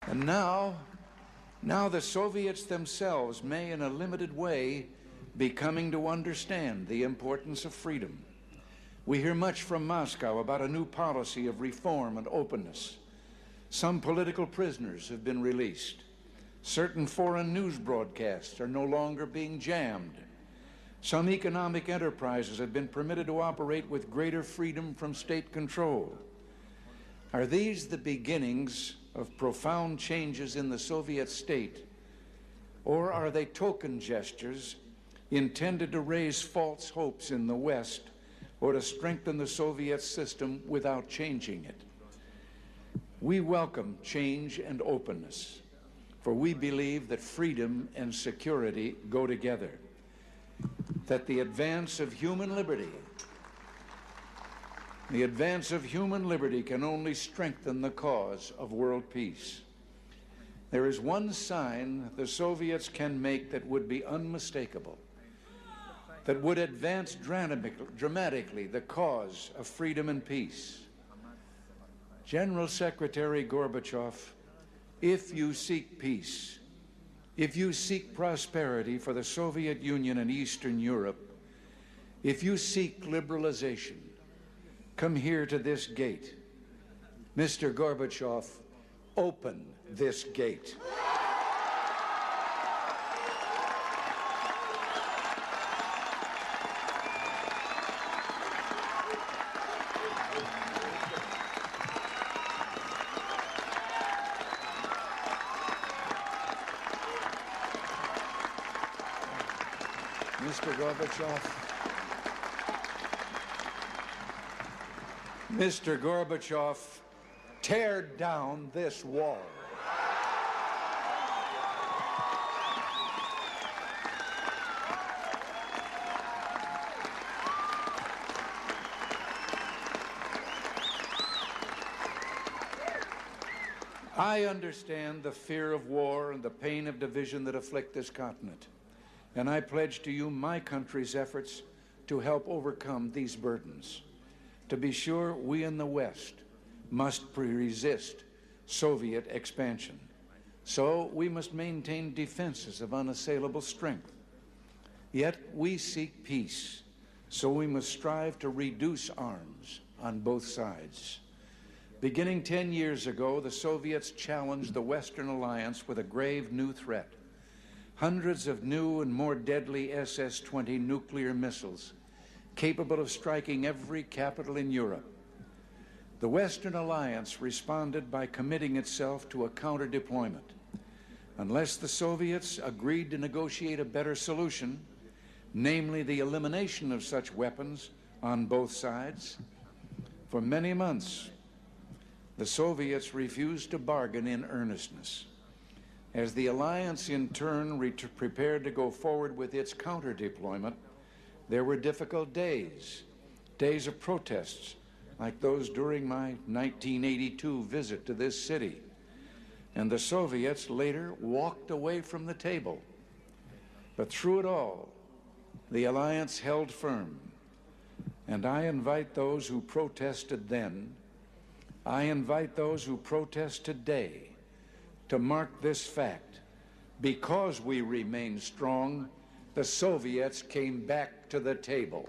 And now the Soviets themselves may, in a limited way, be coming to understand the importance of freedom. We hear much from Moscow about a new policy of reform and openness. Some political prisoners have been released. Certain foreign news broadcasts are no longer being jammed. Some economic enterprises have been permitted to operate with greater freedom from state control. Are these the beginnings of profound changes in the Soviet state, or are they token gestures intended to raise false hopes in the West or to strengthen the Soviet system without changing it? We welcome change and openness, for we believe that freedom and security go together, that the advance of human liberty can only strengthen the cause of world peace. There is one sign the Soviets can make that would be unmistakable, that would advance dramatically the cause of freedom and peace. General Secretary Gorbachev, if you seek peace, if you seek prosperity for the Soviet Union and Eastern Europe, if you seek liberalization, come here to this gate. Mr. Gorbachev, open this gate. Mr. Gorbachev, tear down this wall. I understand the fear of war and the pain of division that afflict this continent, and I pledge to you my country's efforts to help overcome these burdens. To be sure, we in the West must resist Soviet expansion. So we must maintain defenses of unassailable strength. Yet we seek peace, so we must strive to reduce arms on both sides. Beginning 10 years ago, the Soviets challenged the Western alliance with a grave new threat. Hundreds of new and more deadly SS-20 nuclear missiles, capable of striking every capital in Europe. The Western alliance responded by committing itself to a counter-deployment. Unless the Soviets agreed to negotiate a better solution, namely the elimination of such weapons on both sides, for many months, the Soviets refused to bargain in earnestness. As the alliance in turn prepared to go forward with its counter-deployment, there were difficult days of protests, like those during my 1982 visit to this city. And the Soviets later walked away from the table. But through it all, the alliance held firm. And I invite those who protested then, I invite those who protest today to mark this fact. Because we remain strong, the Soviets came back to the table.